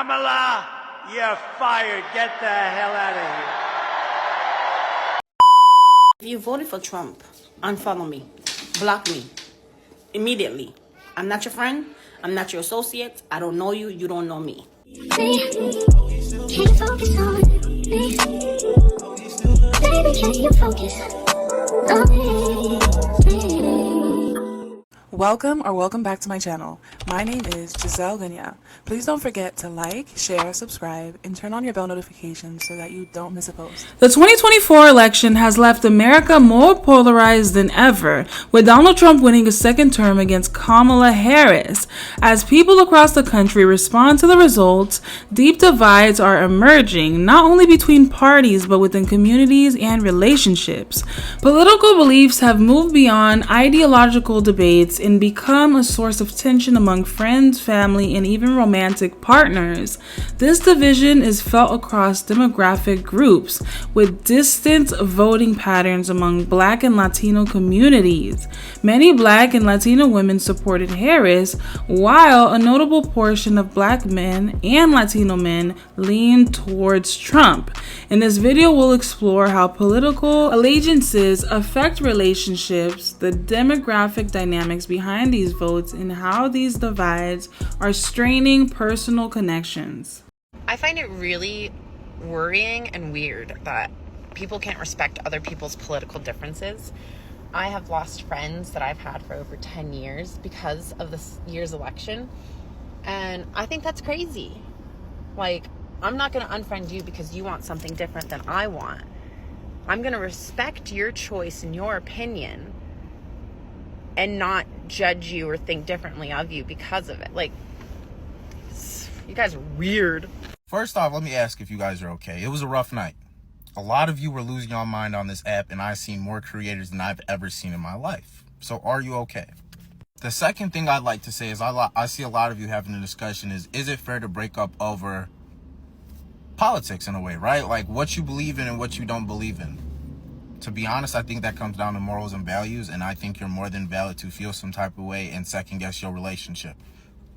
Kamala, you're fired. Get the hell out of here. If you voted for Trump, unfollow me, block me, immediately. I'm not your friend, I'm not your associate, I don't know you, you don't know me. Can you focus on me? Baby, can you focus on me? Welcome back to my channel. My name is Giselle Gunya. Please don't forget to like, share, subscribe, and turn on your bell notifications so that you don't miss a post. The 2024 election has left America more polarized than ever, with Donald Trump winning a second term against Kamala Harris. As people across the country respond to the results, deep divides are emerging, not only between parties but within communities and relationships. Political beliefs have moved beyond ideological debates and become a source of tension among friends, family, and even romantic partners. This division is felt across demographic groups, with distant voting patterns among Black and Latino communities. Many Black and Latino women supported Harris, while a notable portion of Black men and Latino men leaned towards Trump. In this video, we'll explore how political allegiances affect relationships, the demographic dynamics behind these votes, and how these divides are straining personal connections. I find it really worrying and weird that people can't respect other people's political differences. I have lost friends that I've had for over 10 years because of this year's election, and I think that's crazy. Like, I'm not going to unfriend you because you want something different than I want. I'm going to respect your choice and your opinion and not judge you or think differently of you because of it. Like, you guys are weird. First off, let me ask if you guys are okay. It was a rough night. A lot of you were losing your mind on this app, and I've seen more creators than I've ever seen in my life. So are you okay? The second thing I'd like to say is I see a lot of you having a discussion is it fair to break up over politics in a way, right? Like what you believe in and what you don't believe in. To be honest, I think that comes down to morals and values, and I think you're more than valid to feel some type of way and second guess your relationship.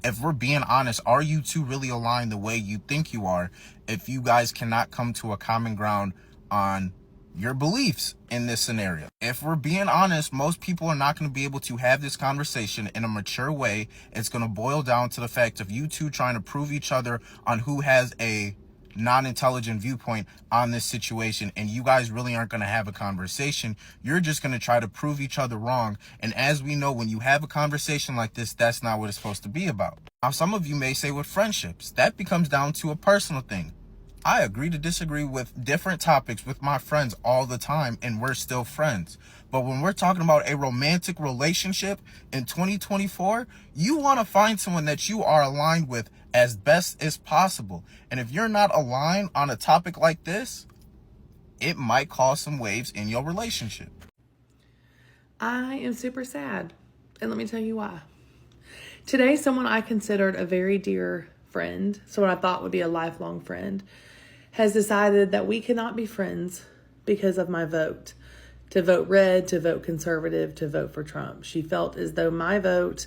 If we're being honest, are you two really aligned the way you think you are if you guys cannot come to a common ground on your beliefs in this scenario? If we're being honest, most people are not going to be able to have this conversation in a mature way. It's going to boil down to the fact of you two trying to prove each other on who has a non-intelligent viewpoint on this situation, and you guys really aren't going to have a conversation. You're just going to try to prove each other wrong, and as we know, when you have a conversation like this, that's not what it's supposed to be about. Now, some of you may say with friendships, that becomes down to a personal thing. I agree to disagree with different topics with my friends all the time, and we're still friends. But when we're talking about a romantic relationship in 2024, you want to find someone that you are aligned with as best as possible. And if you're not aligned on a topic like this, it might cause some waves in your relationship. I am super sad, and let me tell you why. Today, someone I considered a very dear friend, someone I thought would be a lifelong friend, has decided that we cannot be friends because of my vote. To vote red, to vote conservative, to vote for Trump. She felt as though my vote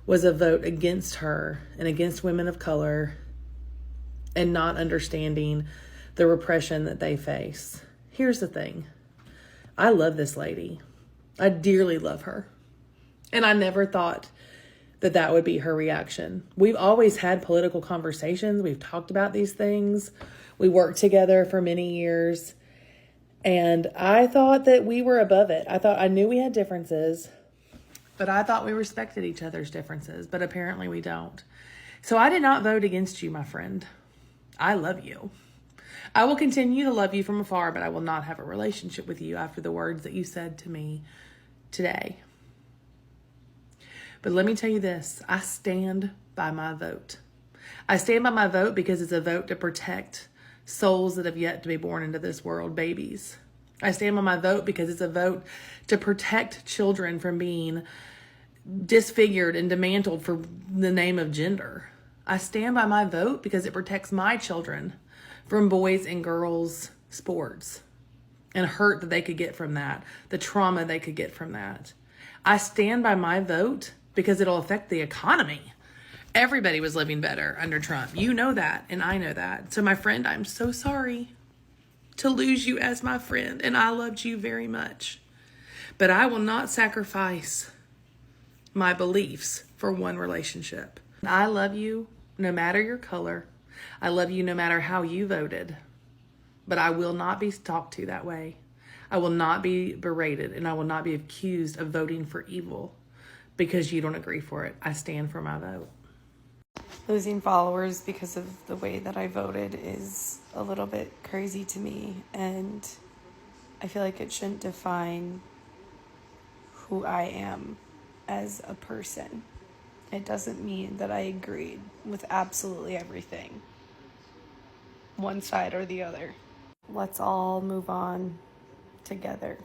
was a vote against her and against women of color and not understanding the repression that they face. Here's the thing. I love this lady. I dearly love her. And I never thought that that would be her reaction. We've always had political conversations. We've talked about these things. We worked together for many years. And I thought that we were above it. I knew we had differences, but I thought we respected each other's differences, but apparently we don't. So I did not vote against you, my friend. I love you. I will continue to love you from afar, but I will not have a relationship with you after the words that you said to me today. But let me tell you this, I stand by my vote. I stand by my vote because it's a vote to protect souls that have yet to be born into this world, babies. I stand by my vote because it's a vote to protect children from being disfigured and demantled for the name of gender. I stand by my vote because it protects my children from boys and girls sports and hurt that they could get from that, the trauma they could get from that. I stand by my vote because it'll affect the economy. Everybody was living better under Trump. You know that, and I know that. So my friend, I'm so sorry to lose you as my friend, and I loved you very much. But I will not sacrifice my beliefs for one relationship. I love you no matter your color. I love you no matter how you voted. But I will not be talked to that way. I will not be berated, and I will not be accused of voting for evil because you don't agree for it. I stand for my vote. Losing followers because of the way that I voted is a little bit crazy to me, and I feel like it shouldn't define who I am as a person. It doesn't mean that I agreed with absolutely everything, one side or the other. Let's all move on together.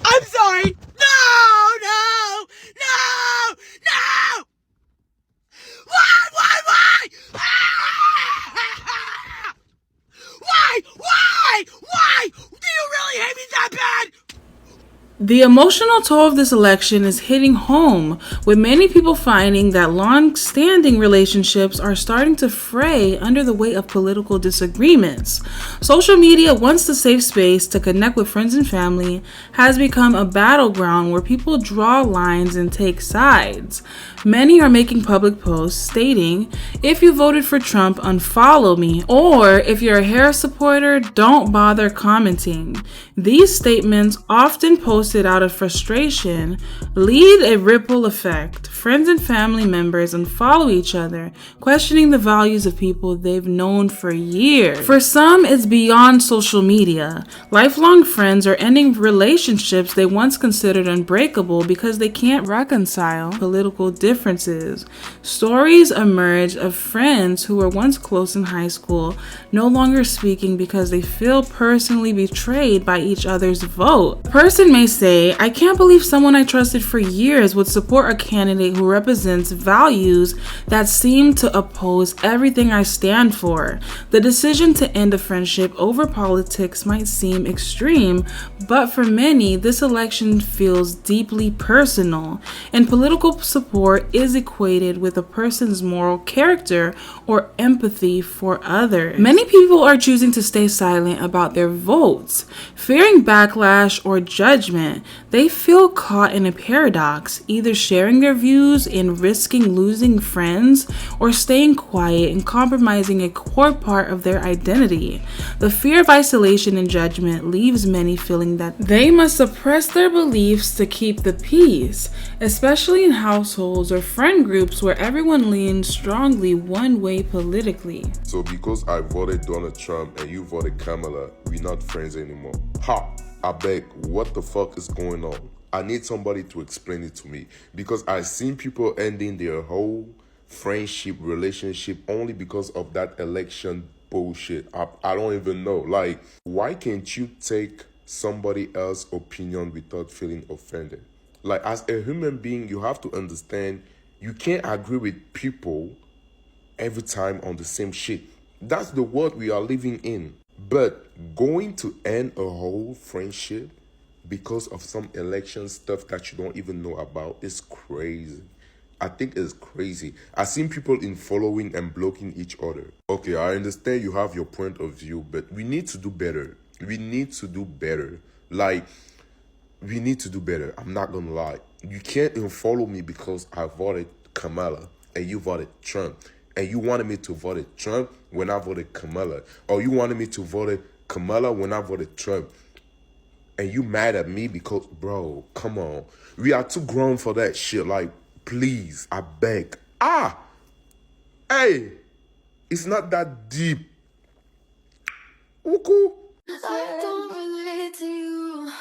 I'm sorry. No! Why? Why? Do you really hate me that bad? The emotional toll of this election is hitting home, with many people finding that long-standing relationships are starting to fray under the weight of political disagreements. Social media, once the safe space to connect with friends and family, has become a battleground where people draw lines and take sides. Many are making public posts stating, "If you voted for Trump, unfollow me," or "If you're a Harris supporter, don't bother commenting." These statements, often posted out of frustration, lead a ripple effect. Friends and family members unfollow each other, questioning the values of people they've known for years. For some, it's beyond social media. Lifelong friends are ending relationships they once considered unbreakable because they can't reconcile political differences. Stories emerge of friends who were once close in high school no longer speaking because they feel personally betrayed by each other's vote. A person may say, "I can't believe someone I trusted for years would support a candidate who represents values that seem to oppose everything I stand for." The decision to end a friendship over politics might seem extreme, but for many, this election feels deeply personal, and political support is equated with a person's moral character or empathy for others. Many people are choosing to stay silent about their votes, fearing backlash or judgment. They feel caught in a paradox, either sharing their views and risking losing friends, or staying quiet and compromising a core part of their identity. The fear of isolation and judgment leaves many feeling that they must suppress their beliefs to keep the peace, especially in households or friend groups where everyone leans strongly one way politically. So because I voted Donald Trump and you voted Kamala, we're not friends anymore. Ha! I beg, what the fuck is going on? I need somebody to explain it to me, because I've seen people ending their whole friendship, relationship only because of that election bullshit. I don't even know. Like, why can't you take somebody else's opinion without feeling offended? Like, as a human being, you have to understand you can't agree with people every time on the same shit. That's the world we are living in. But going to end a whole friendship because of some election stuff that you don't even know about is crazy. I think it's crazy. I've seen people in following and blocking each other. Okay, I understand you have your point of view, but we need to do better. We need to do better. Like, we need to do better. I'm not gonna lie. You can't unfollow me because I voted Kamala and you voted Trump. And you wanted me to vote Trump when I voted Kamala. Or you wanted me to vote Kamala when I voted Trump. And you mad at me because, bro, come on. We are too grown for that shit. Like, please, I beg. Hey, it's not that deep. Okay. I don't relate to you.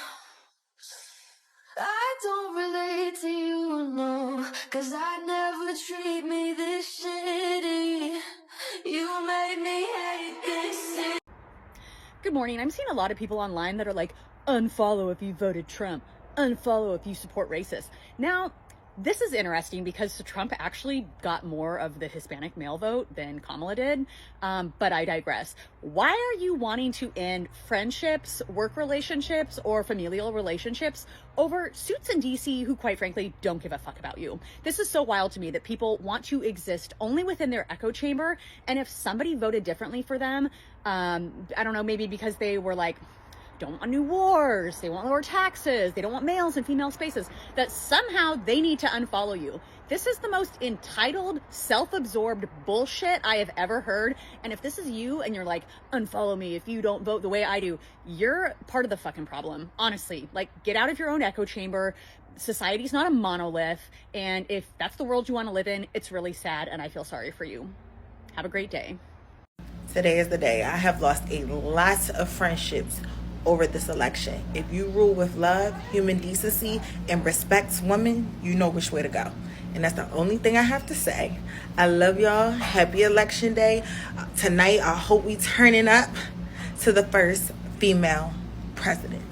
I don't relate to you, no. Cause I never treat me this shitty. You made me hate this shit. Good morning. I'm seeing a lot of people online that are like, unfollow if you voted Trump, unfollow if you support racists. Now, This is interesting because Trump actually got more of the Hispanic male vote than Kamala did. But I digress. Why are you wanting to end friendships, work relationships, or familial relationships over suits in DC who, quite frankly, don't give a fuck about you? This is so wild to me that people want to exist only within their echo chamber. And if somebody voted differently for them, I don't know, maybe because they were like, don't want new wars, they want lower taxes, they don't want males and female spaces, that somehow they need to unfollow you. This is the most entitled, self-absorbed bullshit I have ever heard. And if this is you and you're like, unfollow me if you don't vote the way I do, you're part of the fucking problem. Honestly, like, get out of your own echo chamber. Society's not a monolith. And if that's the world you want to live in, it's really sad. And I feel sorry for you. Have a great day. Today is the day. I have lost a lot of friendships over this election. If you rule with love, human decency, and respects women, you know which way to go. And that's the only thing I have to say. I love y'all. Happy election day. Tonight, I hope we turning up to the first female president.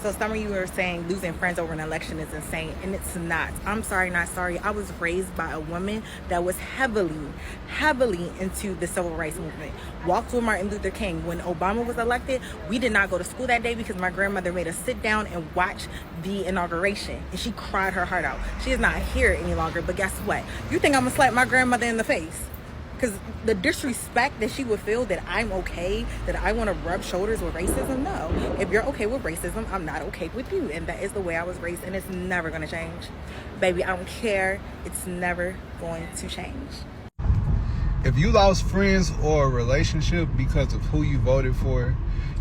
So some of you are saying losing friends over an election is insane, and it's not. I'm sorry, not sorry. I was raised by a woman that was heavily into the civil rights movement. Walked with Martin Luther King. When Obama was elected, we did not go to school that day because my grandmother made us sit down and watch the inauguration, and she cried her heart out. She is not here any longer, but guess what? You think I'm gonna slap my grandmother in the face? Because the disrespect that she would feel that I'm okay, that I want to rub shoulders with racism, no. If you're okay with racism, I'm not okay with you. And that is the way I was raised, and it's never going to change. Baby, I don't care. It's never going to change. If you lost friends or a relationship because of who you voted for,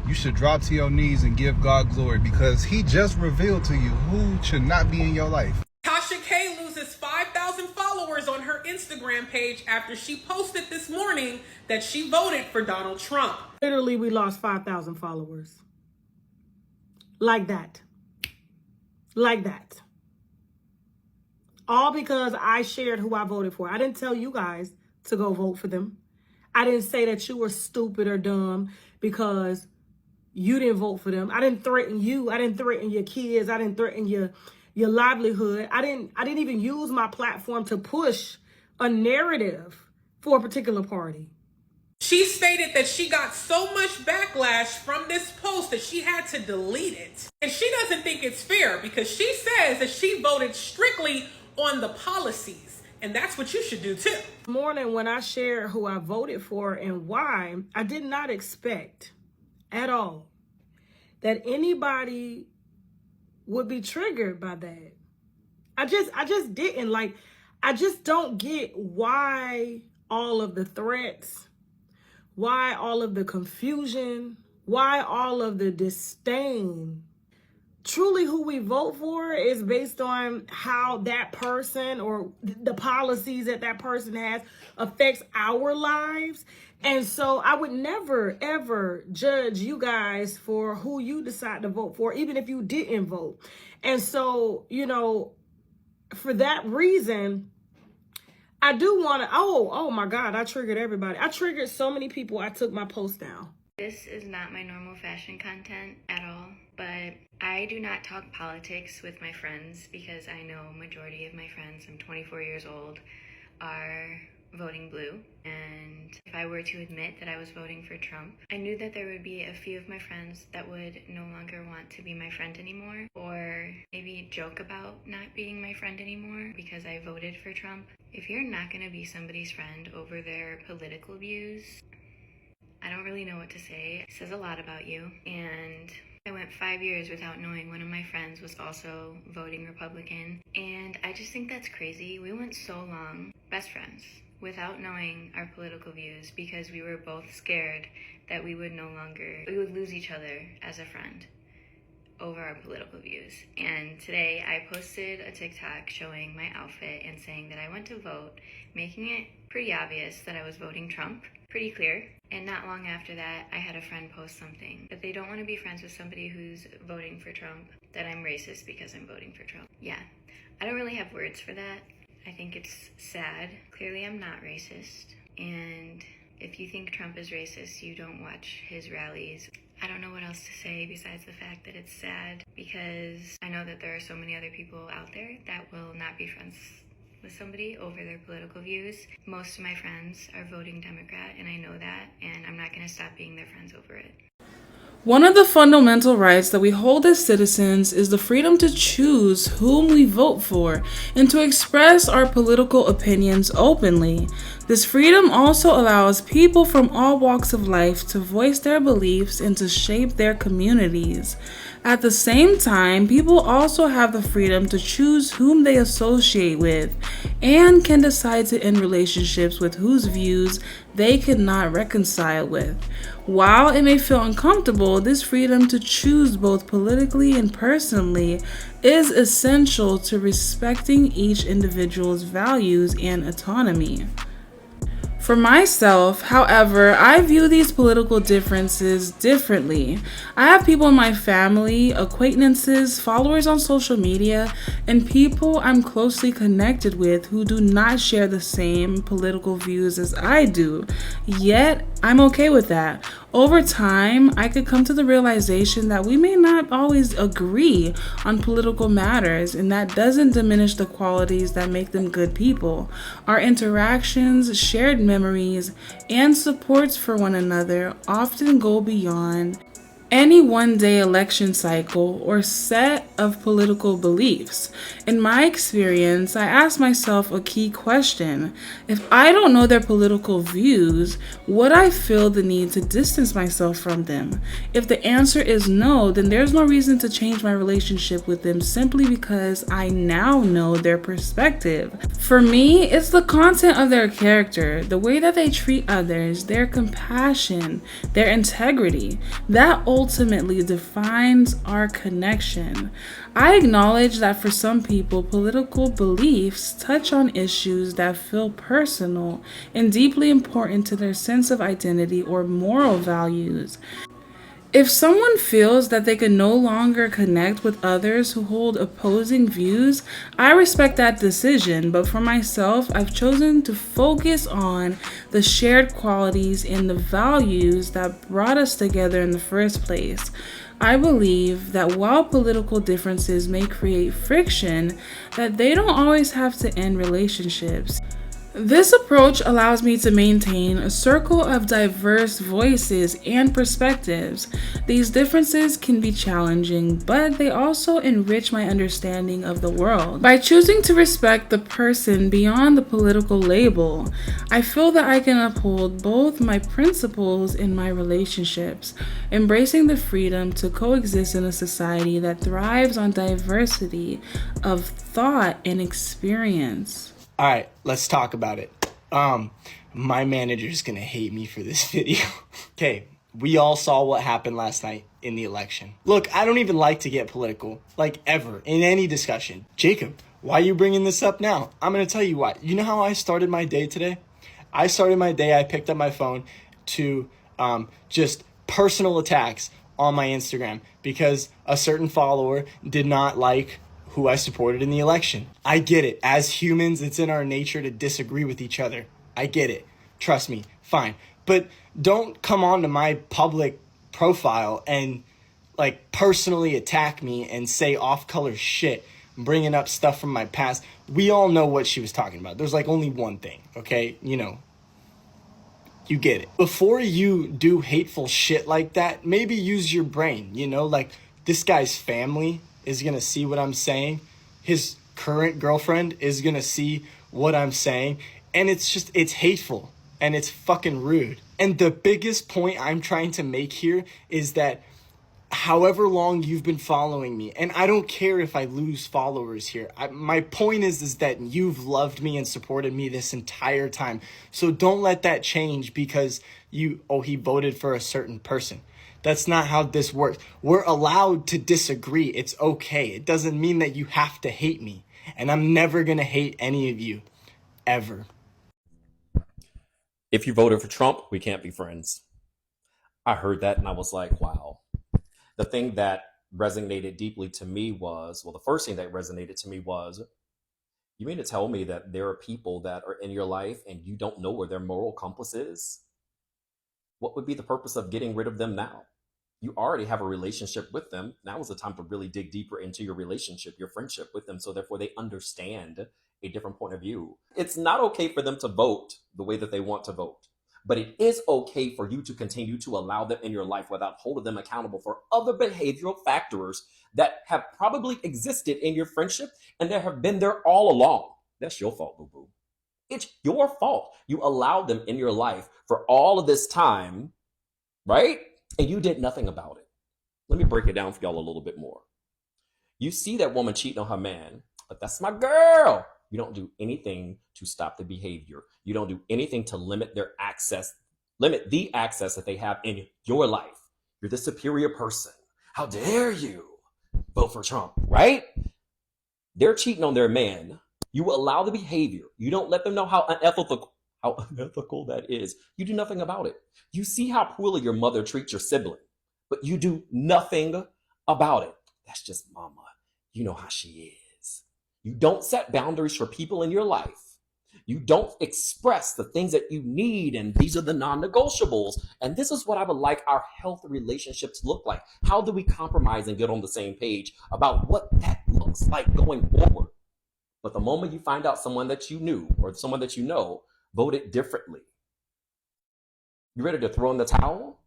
you should drop to your knees and give God glory, because he just revealed to you who should not be in your life. Tasha K loses 5,000 followers on her Instagram page after she posted this morning that she voted for Donald Trump. Literally, we lost 5,000 followers. Like that. Like that. All because I shared who I voted for. I didn't tell you guys to go vote for them. I didn't say that you were stupid or dumb because you didn't vote for them. I didn't threaten you. I didn't threaten your kids. I didn't threaten your livelihood. I didn't even use my platform to push a narrative for a particular party. She stated that she got so much backlash from this post that she had to delete it. And she doesn't think it's fair because she says that she voted strictly on the policies. And that's what you should do too. This morning when I shared who I voted for and why, I did not expect at all that anybody would be triggered by that. I just didn't. Like, I just don't get why all of the threats, why all of the confusion, why all of the disdain. Truly who we vote for is based on how that person or the policies that that person has affects our lives. And so I would never, ever judge you guys for who you decide to vote for, even if you didn't vote. And so, you know, for that reason, I do want to, oh my God, I triggered everybody. I triggered so many people, I took my post down. This is not my normal fashion content at all, but I do not talk politics with my friends because I know majority of my friends, I'm 24 years old, are voting blue. And if I were to admit that I was voting for Trump, I knew that there would be a few of my friends that would no longer want to be my friend anymore, or maybe joke about not being my friend anymore because I voted for Trump. If you're not going to be somebody's friend over their political views, I don't really know what to say. It says a lot about you. And I went 5 years without knowing one of my friends was also voting Republican. And I just think that's crazy. We went so long, best friends, without knowing our political views because we were both scared that we would lose each other as a friend over our political views. And today I posted a TikTok showing my outfit and saying that I went to vote, making it pretty obvious that I was voting Trump, pretty clear. And not long after that, I had a friend post something that they don't want to be friends with somebody who's voting for Trump, that I'm racist because I'm voting for Trump. Yeah, I don't really have words for that. I think it's sad. Clearly I'm not racist. And if you think Trump is racist, you don't watch his rallies. I don't know what else to say besides the fact that it's sad, because I know that there are so many other people out there that will not be friends with somebody over their political views. Most of my friends are voting Democrat, and I know that, and I'm not going to stop being their friends over it. One of the fundamental rights that we hold as citizens is the freedom to choose whom we vote for and to express our political opinions openly. This freedom also allows people from all walks of life to voice their beliefs and to shape their communities. At the same time, people also have the freedom to choose whom they associate with and can decide to end relationships with whose views they cannot reconcile with. While it may feel uncomfortable, this freedom to choose both politically and personally is essential to respecting each individual's values and autonomy. For myself, however, I view these political differences differently. I have people in my family, acquaintances, followers on social media, and people I'm closely connected with who do not share the same political views as I do. Yet, I'm okay with that. Over time, I could come to the realization that we may not always agree on political matters, and that doesn't diminish the qualities that make them good people. Our interactions, shared memories, and supports for one another often go beyond any one-day election cycle or set of political beliefs. In my experience, I ask myself a key question. If I don't know their political views, would I feel the need to distance myself from them? If the answer is no, then there's no reason to change my relationship with them simply because I now know their perspective. For me, it's the content of their character, the way that they treat others, their compassion, their integrity. That ultimately defines our connection. I acknowledge that for some people, political beliefs touch on issues that feel personal and deeply important to their sense of identity or moral values. If someone feels that they can no longer connect with others who hold opposing views, I respect that decision, but for myself, I've chosen to focus on the shared qualities and the values that brought us together in the first place. I believe that while political differences may create friction, that they don't always have to end relationships. This approach allows me to maintain a circle of diverse voices and perspectives. These differences can be challenging, but they also enrich my understanding of the world. By choosing to respect the person beyond the political label, I feel that I can uphold both my principles and my relationships, embracing the freedom to coexist in a society that thrives on diversity of thought and experience. All right, let's talk about it. My manager's gonna hate me for this video. Okay, we all saw what happened last night in the election. Look, I don't even like to get political, like ever, in any discussion. Jacob, why are you bringing this up now? I'm gonna tell you why. You know how I started my day today? I picked up my phone to just personal attacks on my Instagram because a certain follower did not like who I supported in the election. I get it. As humans, it's in our nature to disagree with each other. I get it. Trust me. Fine. But don't come onto my public profile and like personally attack me and say off-color shit, bringing up stuff from my past. We all know what she was talking about. There's like only one thing, okay? You know, you get it. Before you do hateful shit like that, maybe use your brain, you know? Like, this guy's family is gonna see what I'm saying. His current girlfriend is gonna see what I'm saying. And it's hateful and it's fucking rude. And the biggest point I'm trying to make here is that however long you've been following me, and I don't care if I lose followers here. My point is that you've loved me and supported me this entire time. So don't let that change because he voted for a certain person. That's not how this works. We're allowed to disagree. It's okay. It doesn't mean that you have to hate me. And I'm never going to hate any of you, ever. If you voted for Trump, we can't be friends. I heard that and I was like, wow. The thing that resonated deeply to me was, the first thing that resonated to me was, you mean to tell me that there are people that are in your life and you don't know where their moral compass is? What would be the purpose of getting rid of them now? You already have a relationship with them. Now is the time to really dig deeper into your relationship, your friendship with them, so therefore they understand a different point of view. It's not okay for them to vote the way that they want to vote, but it is okay for you to continue to allow them in your life without holding them accountable for other behavioral factors that have probably existed in your friendship and that have been there all along. That's your fault, boo-boo. It's your fault. You allowed them in your life for all of this time, right? And you did nothing about it. Let me break it down for y'all a little bit more. You see that woman cheating on her man, but that's my girl. You don't do anything to stop the behavior. You don't do anything to limit the access that they have in your life. You're the superior person. How dare you vote for Trump, right? They're cheating on their man. You allow the behavior. You don't let them know how unethical that is. You do nothing about it. You see how poorly your mother treats your sibling, but you do nothing about it. That's just mama. You know how she is. You don't set boundaries for people in your life. You don't express the things that you need, and these are the non-negotiables. And this is what I would like our healthy relationships to look like. How do we compromise and get on the same page about what that looks like going forward? But the moment you find out someone that you knew or someone that you know voted differently, you ready to throw in the towel?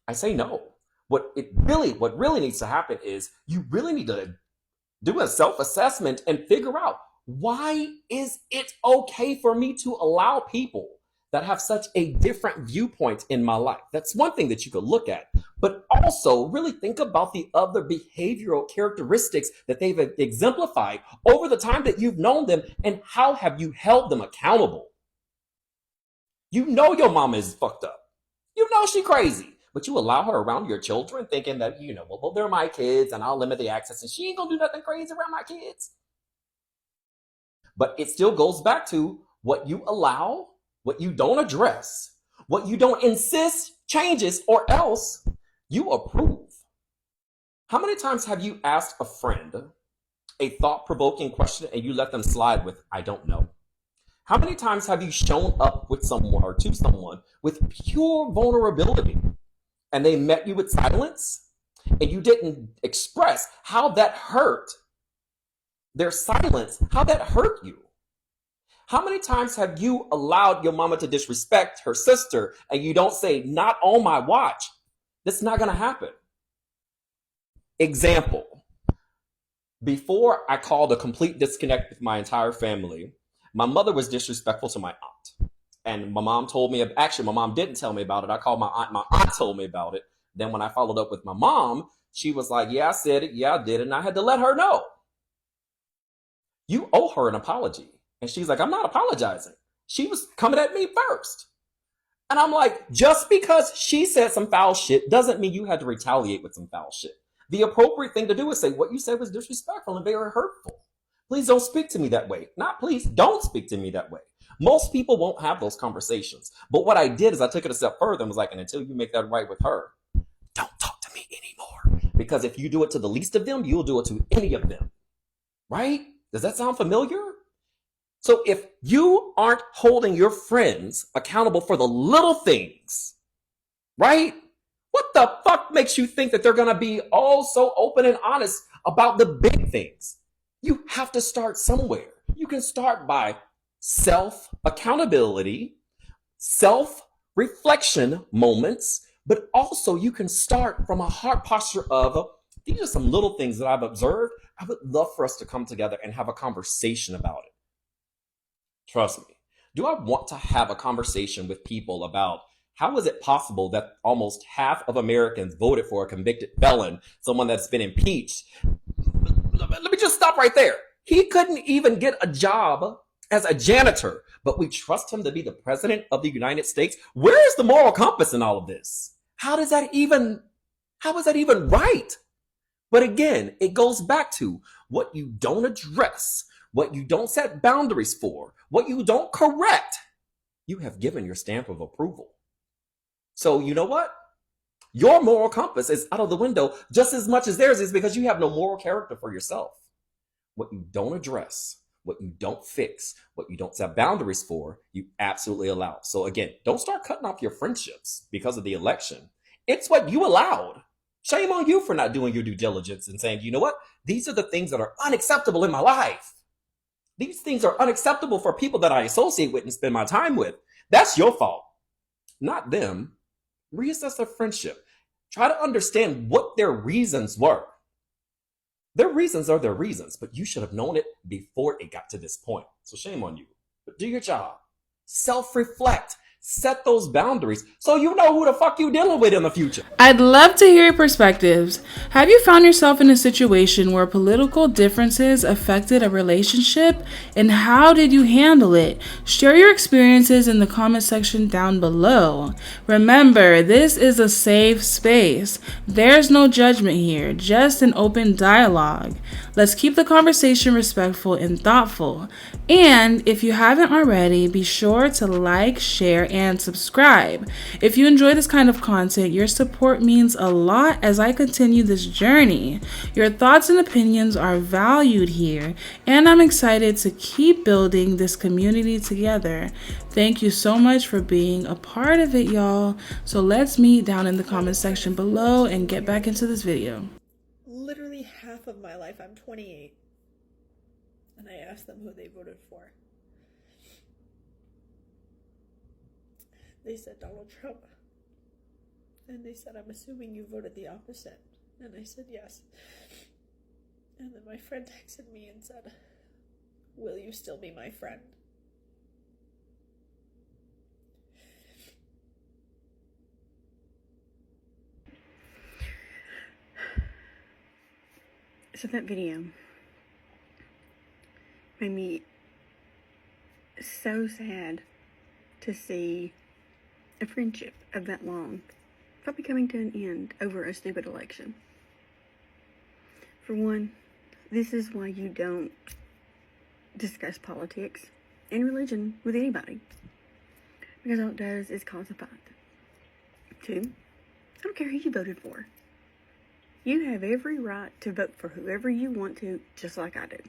I say no. What really needs to happen is you really need to do a self-assessment and figure out, why is it okay for me to allow people that have such a different viewpoint in my life? That's one thing that you could look at, but also really think about the other behavioral characteristics that they've exemplified over the time that you've known them, and how have you held them accountable? You know your mama is fucked up. You know she crazy, but you allow her around your children thinking that, well, they're my kids and I'll limit the access and she ain't gonna do nothing crazy around my kids. But it still goes back to what you allow, what you don't address, what you don't insist changes, or else you approve. How many times have you asked a friend a thought-provoking question and you let them slide with, I don't know? How many times have you shown up with someone or to someone with pure vulnerability and they met you with silence and you didn't express how that hurt? Their silence, how that hurt you? How many times have you allowed your mama to disrespect her sister and you don't say, not on my watch? That's not going to happen. Example, before I called a complete disconnect with my entire family, my mother was disrespectful to my aunt. And my mom told me, actually, my mom didn't tell me about it. I called my aunt told me about it. Then when I followed up with my mom, she was like, yeah, I said it. Yeah, I did it. And I had to let her know. You owe her an apology. And she's like, I'm not apologizing. She was coming at me first. And I'm like, just because she said some foul shit doesn't mean you had to retaliate with some foul shit. The appropriate thing to do is say, what you said was disrespectful and very hurtful. Please don't speak to me that way. Not please, don't speak to me that way. Most people won't have those conversations. But what I did is I took it a step further and was like, and until you make that right with her, don't talk to me anymore. Because if you do it to the least of them, you'll do it to any of them. Right? Does that sound familiar? So if you aren't holding your friends accountable for the little things, right? What the fuck makes you think that they're going to be all so open and honest about the big things? You have to start somewhere. You can start by self-accountability, self-reflection moments, but also you can start from a heart posture of, these are some little things that I've observed. I would love for us to come together and have a conversation about it. Trust me. Do I want to have a conversation with people about how is it possible that almost half of Americans voted for a convicted felon, someone that's been impeached? Let me just stop right there. He couldn't even get a job as a janitor, but we trust him to be the president of the United States. Where is the moral compass in all of this? How is that even right? But again, it goes back to what you don't address, what you don't set boundaries for, what you don't correct. You have given your stamp of approval. So you know what? Your moral compass is out of the window just as much as theirs is, because you have no moral character for yourself. What you don't address, what you don't fix, what you don't set boundaries for, you absolutely allow. So again, don't start cutting off your friendships because of the election. It's what you allowed. Shame on you for not doing your due diligence and saying, you know what? These are the things that are unacceptable in my life. These things are unacceptable for people that I associate with and spend my time with. That's your fault, not them. Reassess their friendship. Try to understand what their reasons were. Their reasons are their reasons, but you should have known it before it got to this point. So shame on you. But do your job. Self-reflect. Set those boundaries so you know who the fuck you dealing with in the future. I'd love to hear your perspectives. Have you found yourself in a situation where political differences affected a relationship, and how did you handle it? Share your experiences in the comment section down below. Remember, this is a safe space. There's no judgment here, just an open dialogue. Let's keep the conversation respectful and thoughtful. And if you haven't already, be sure to like, share, and subscribe. If you enjoy this kind of content, your support means a lot as I continue this journey. Your thoughts and opinions are valued here, and I'm excited to keep building this community together. Thank you so much for being a part of it, y'all. So let's meet down in the comment section below and get back into this video. Literally half of my life, I'm 28, and I asked them who they voted for. They said Donald Trump, and they said, I'm assuming you voted the opposite, and I said yes. And then my friend texted me and said, will you still be my friend? So that video made me so sad to see a friendship of that long probably coming to an end over a stupid election. For one, this is why you don't discuss politics and religion with anybody, because all it does is cause a fight. Two, I don't care who you voted for. You have every right to vote for whoever you want to, just like I did.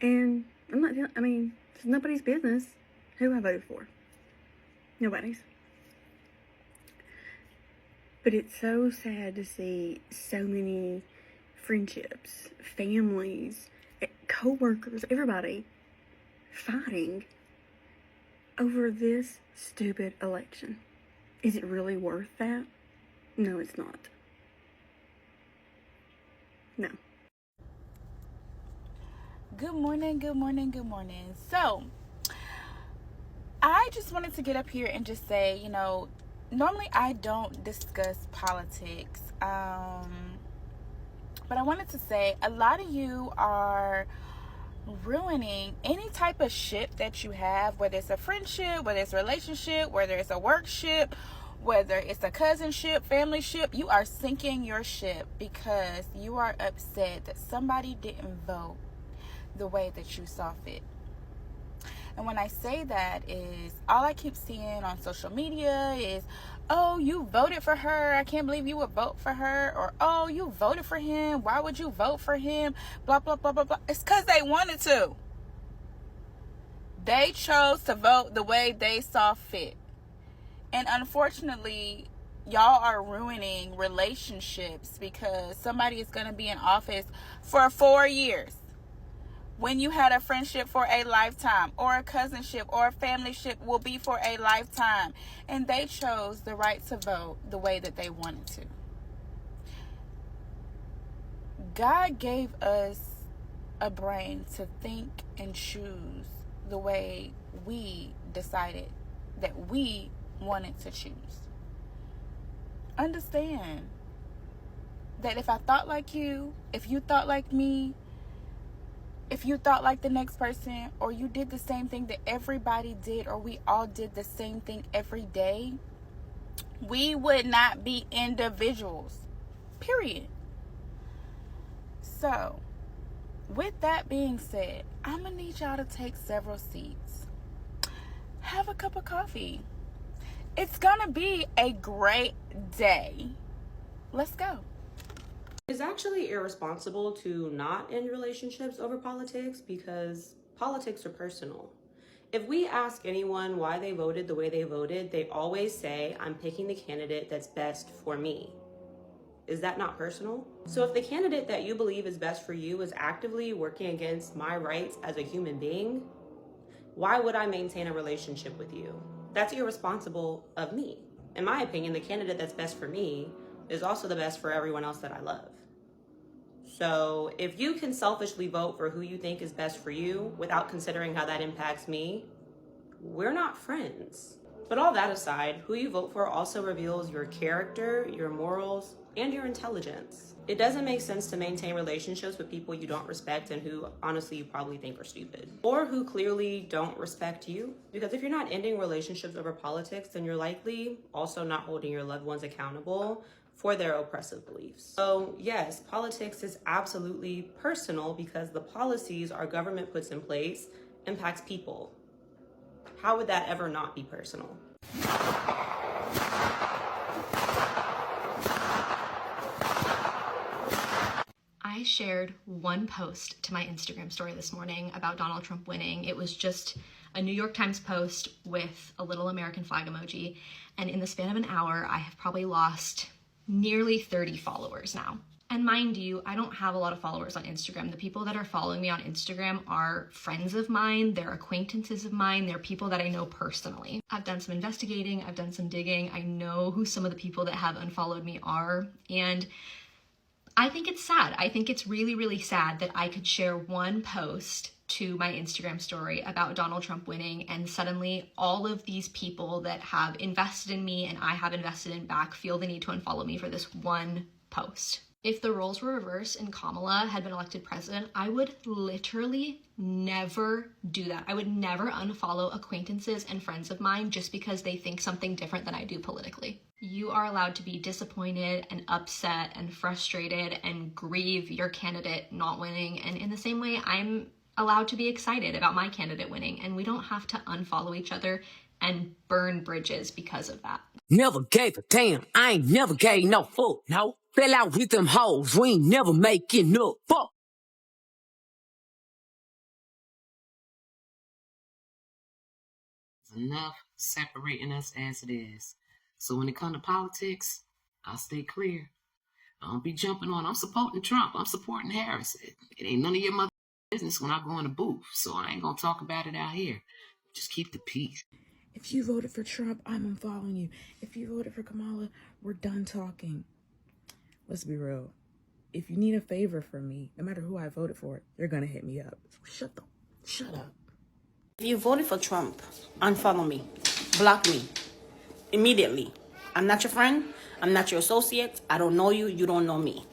And it's nobody's business who I voted for. Nobody's. But it's so sad to see so many friendships, families, co-workers, everybody fighting over this stupid election. Is it really worth that? No, it's not. No. Good morning, good morning, good morning. So, I just wanted to get up here and just say, normally I don't discuss politics, but I wanted to say a lot of you are ruining any type of ship that you have, whether it's a friendship, whether it's a relationship, whether it's a work ship, whether it's a cousinship, family ship. You are sinking your ship because you are upset that somebody didn't vote the way that you saw fit. And when I say that is, all I keep seeing on social media is, oh, you voted for her, I can't believe you would vote for her, or oh, you voted for him, why would you vote for him, blah, blah, blah, blah, blah. It's because they wanted to. They chose to vote the way they saw fit. And unfortunately, y'all are ruining relationships because somebody is going to be in office for 4 years, when you had a friendship for a lifetime, or a cousinship or a familyship will be for a lifetime. And they chose the right to vote the way that they wanted to. God gave us a brain to think and choose the way we decided that we wanted to choose. Understand that if I thought like you, if you thought like me, if you thought like the next person, or you did the same thing that everybody did, or we all did the same thing every day, we would not be individuals. Period. So, with that being said, I'm going to need y'all to take several seats. Have a cup of coffee. It's going to be a great day. Let's go. It's actually irresponsible to not end relationships over politics, because politics are personal. If we ask anyone why they voted the way they voted, they always say, I'm picking the candidate that's best for me. Is that not personal? So if the candidate that you believe is best for you is actively working against my rights as a human being, why would I maintain a relationship with you? That's irresponsible of me. In my opinion, the candidate that's best for me is also the best for everyone else that I love. So if you can selfishly vote for who you think is best for you without considering how that impacts me, we're not friends. But all that aside, who you vote for also reveals your character, your morals, and your intelligence. It doesn't make sense to maintain relationships with people you don't respect and who honestly you probably think are stupid, or who clearly don't respect you. Because if you're not ending relationships over politics, then you're likely also not holding your loved ones accountable for their oppressive beliefs. So yes, politics is absolutely personal because the policies our government puts in place impacts people. How would that ever not be personal? I shared one post to my Instagram story this morning about Donald Trump winning. It was just a New York Times post with a little American flag emoji. And in the span of an hour, I have probably lost nearly 30 followers now. And mind you, I don't have a lot of followers on Instagram. The people that are following me on Instagram are friends of mine, they're acquaintances of mine, they're people that I know personally. I've done some investigating, I've done some digging, I know who some of the people that have unfollowed me are, and I think it's sad. I think it's really, really sad that I could share one post to my Instagram story about Donald Trump winning and suddenly all of these people that have invested in me and I have invested in back feel the need to unfollow me for this one post. If the roles were reversed and Kamala had been elected president, I would literally never do that. I would never unfollow acquaintances and friends of mine just because they think something different than I do politically. You are allowed to be disappointed and upset and frustrated and grieve your candidate not winning. And in the same way, I'm allowed to be excited about my candidate winning, and we don't have to unfollow each other and burn bridges because of that. Never gave a damn. I ain't never gave no fuck. No. Fell out with them hoes. We ain't never making up. Fuck. Enough separating us as it is. So when it comes to politics, I'll stay clear. I don't be jumping on. I'm supporting Trump. I'm supporting Harris. It ain't none of your mother business when I go in the booth. So I ain't gonna talk about it out here. Just keep the peace. If you voted for Trump, I'm unfollowing you. If you voted for Kamala, we're done talking. Let's be real. If you need a favor from me, no matter who I voted for, you're gonna hit me up. So shut up. If you voted for Trump, unfollow me. Block me. Immediately. I'm not your friend. I'm not your associate. I don't know you. You don't know me.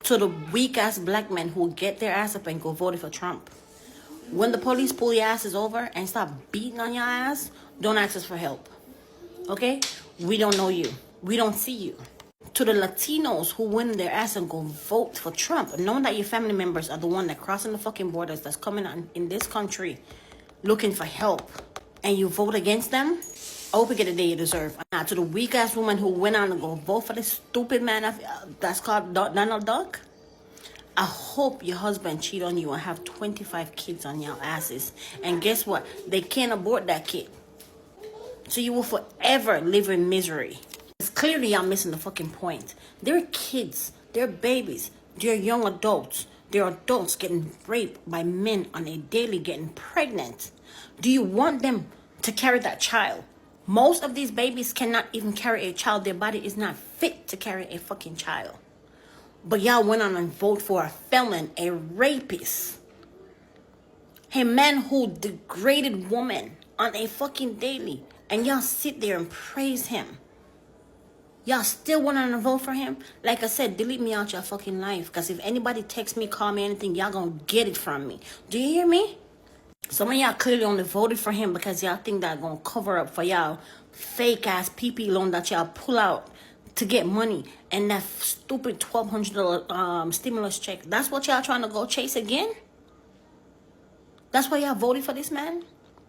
To the weak-ass black men who get their ass up and go vote for Trump. When the police pull your asses over and stop beating on your ass, don't ask us for help. Okay? We don't know you. We don't see you. To the Latinos who win their ass and go vote for Trump, knowing that your family members are the one that crossing the fucking borders, that's coming in this country looking for help, and you vote against them, I hope you get the day you deserve. Now, to the weak-ass woman who went on to go vote for this stupid man that's called Donald Duck, I hope your husband cheat on you and have 25 kids on your asses. And guess what? They can't abort that kid. So you will forever live in misery. It's clearly y'all missing the fucking point. They're kids. They're babies. They're young adults. They're adults getting raped by men on a daily, getting pregnant. Do you want them to carry that child? Most of these babies cannot even carry a child. Their body is not fit to carry a fucking child. But y'all went on and vote for a felon, a rapist, a man who degraded women on a fucking daily. And y'all sit there and praise him. Y'all still want to vote for him? Like I said, delete me out your fucking life. Because if anybody texts me, call me, anything, y'all gonna get it from me. Do you hear me? Some of y'all clearly only voted for him because y'all think that gonna cover up for y'all fake-ass PP loan that y'all pull out to get money. And that stupid $1,200 stimulus check. That's what y'all trying to go chase again? That's why y'all voted for this man?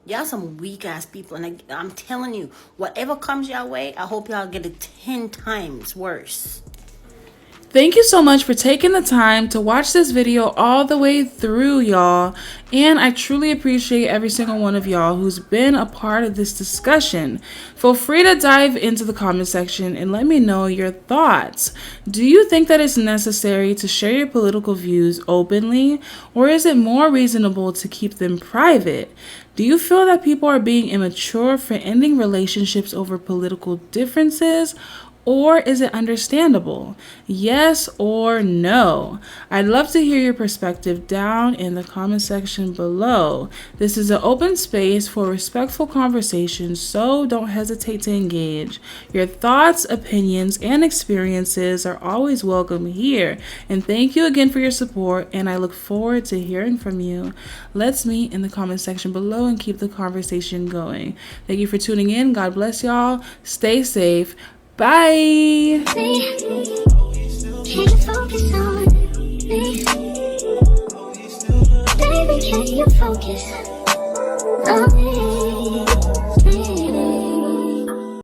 Y'all some weak-ass people. And I'm telling you, whatever comes your way, I hope y'all get it 10 times worse. Thank you so much for taking the time to watch this video all the way through, y'all. And I truly appreciate every single one of y'all who's been a part of this discussion. Feel free to dive into the comment section and let me know your thoughts. Do you think that it's necessary to share your political views openly, or is it more reasonable to keep them private? Do you feel that people are being immature for ending relationships over political differences? Or is it understandable? Yes or no? I'd love to hear your perspective down in the comment section below. This is an open space for respectful conversations, so don't hesitate to engage. Your thoughts, opinions, and experiences are always welcome here. And thank you again for your support, and I look forward to hearing from you. Let's meet in the comment section below and keep the conversation going. Thank you for tuning in. God bless y'all. Stay safe. Bye. Can you focus on me? Baby, can you focus on me?